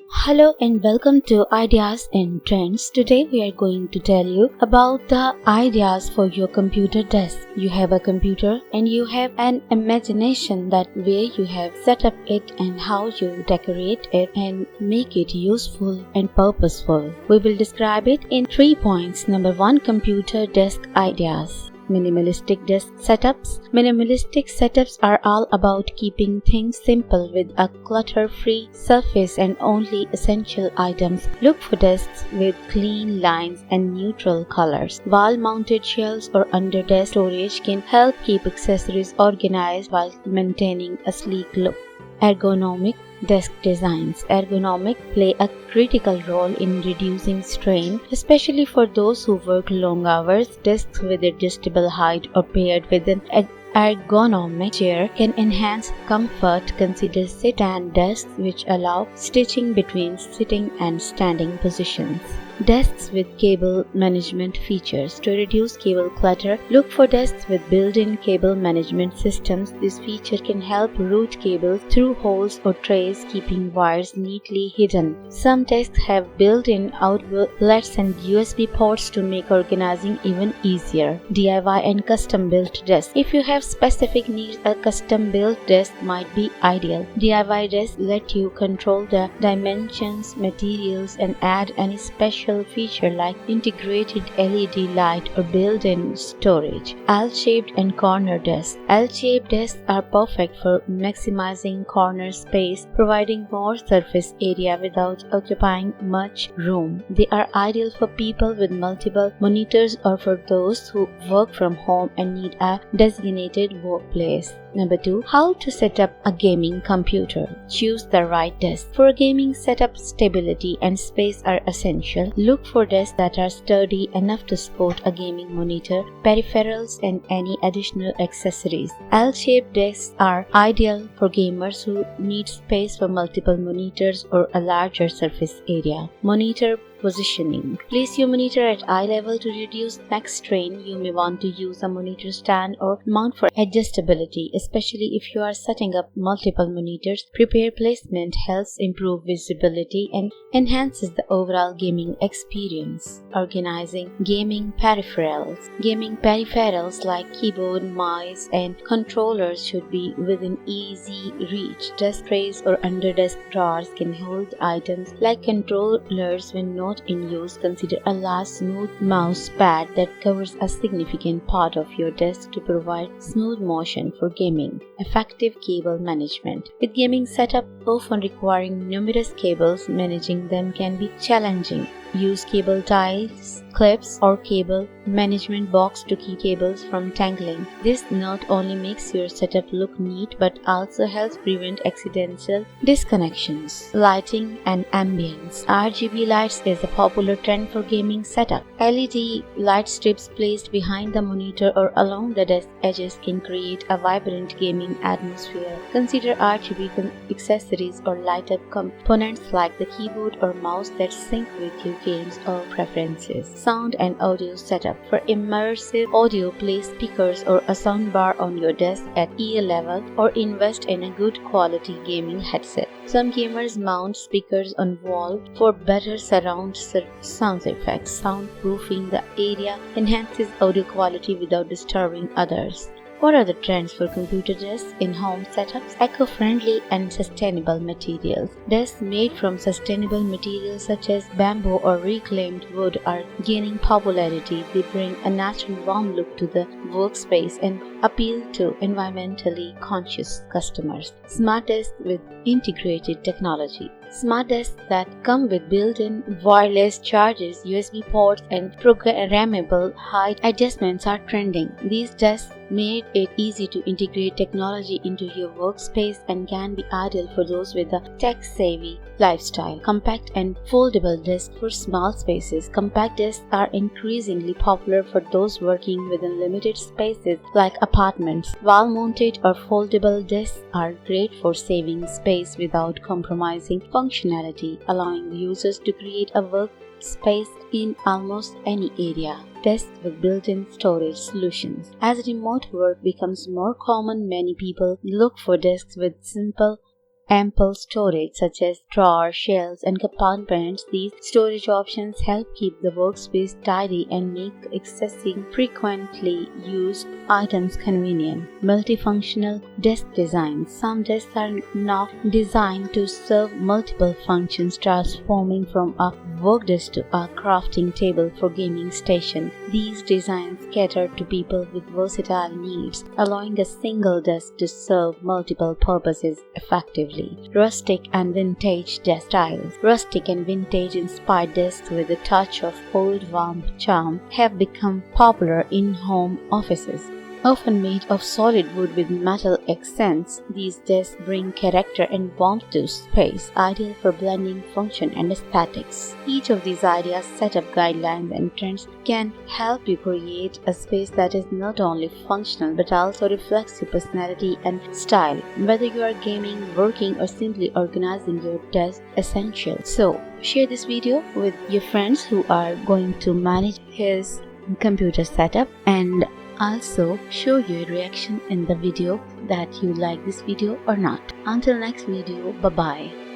Hello and welcome to Ideas and Trends. Today we are going to tell you about the ideas for your computer desk. You have a computer and you have an imagination that where you have set up it and how you decorate it and make it useful and purposeful. We will describe it in 3 points. Number 1, computer desk ideas. Minimalistic desk setups. Minimalistic setups are all about keeping things simple with a clutter-free surface and only essential items. Look for desks with clean lines and neutral colors. Wall-mounted shelves or under-desk storage can help keep accessories organized while maintaining a sleek look. Ergonomic desk designs. Ergonomic play a critical role in reducing strain, especially for those who work long hours. Desks with adjustable height or paired with an ergonomic chair can enhance comfort. Consider sit-and desks which allow stitching between sitting and standing positions. Desks with cable management features. To reduce cable clutter, look for desks with built-in cable management systems. This feature can help route cables through holes or trays, keeping wires neatly hidden. Some desks have built-in outlets and USB ports to make organizing even easier. DIY and custom-built desks. If you have specific needs, a custom-built desk might be ideal. DIY desks let you control the dimensions, materials, and add any special feature like integrated LED light or built-in storage. L-shaped and corner desks. L-shaped desks are perfect for maximizing corner space, providing more surface area without occupying much room. They are ideal for people with multiple monitors or for those who work from home and need a designated workplace. Number 2, how to set up a gaming computer. Choose the right desk. For gaming setup, stability and space are essential. Look for desks that are sturdy enough to support a gaming monitor, peripherals, and any additional accessories. L-shaped desks are ideal for gamers who need space for multiple monitors or a larger surface area. Monitor positioning. Place your monitor at eye level to reduce neck strain. You may want to use a monitor stand or mount for adjustability, especially if you are setting up multiple monitors. Prepare placement helps improve visibility and enhances the overall gaming experience. Organizing gaming peripherals. Gaming peripherals like keyboard, mice, and controllers should be within easy reach. Desk trays or under desk drawers can hold items like controllers when not in use. Consider a large smooth mouse pad that covers a significant part of your desk to provide smooth motion for gaming. Effective cable management. With gaming setup often requiring numerous cables, managing them can be challenging. Use cable ties, clips, or cable management box to keep cables from tangling. This not only makes your setup look neat but also helps prevent accidental disconnections. Lighting and ambience. RGB lights is a popular trend for gaming setup. LED light strips placed behind the monitor or along the desk edges can create a vibrant gaming atmosphere. Consider RGB accessories or light-up components like the keyboard or mouse that sync with your games or preferences. Sound and audio setup. For immersive audio, place speakers or a soundbar on your desk at ear level or invest in a good quality gaming headset. Some gamers mount speakers on wall for better surround sound effects. Soundproofing the area enhances audio quality without disturbing others. What are the trends for computer desks in home setups? Eco-friendly and sustainable materials. Desks made from sustainable materials such as bamboo or reclaimed wood are gaining popularity. They bring a natural warm look to the workspace and appeal to environmentally conscious customers. Smart desks with integrated technology. Smart desks that come with built-in wireless chargers, USB ports, and programmable height adjustments are trending. These desks made it easy to integrate technology into your workspace and can be ideal for those with a tech-savvy lifestyle. Compact and foldable desks for small spaces. Compact desks are increasingly popular for those working within limited spaces like apartments. Wall-mounted or foldable desks are great for saving space without compromising functionality, allowing users to create a workspace in almost any area. Desks with built-in storage solutions. As remote work becomes more common, many people look for desks with simple ample storage such as drawers, shelves, and compartments. These storage options help keep the workspace tidy and make accessing frequently used items convenient. Multifunctional desk design. Some desks are now designed to serve multiple functions, transforming from a work desk to a crafting table for gaming station. These designs cater to people with versatile needs, allowing a single desk to serve multiple purposes effectively. Rustic and vintage desk styles. Rustic and vintage inspired desks with a touch of old warm charm have become popular in home offices. Often made of solid wood with metal accents, these desks bring character and warmth to space, ideal for blending function and aesthetics. Each of these ideas set up guidelines and trends can help you create a space that is not only functional but also reflects your personality and style, whether you are gaming, working, or simply organizing your desk essentials. So, share this video with your friends who are going to manage his computer setup, and also show your reaction in the video that you like this video or not. Until next video, bye bye.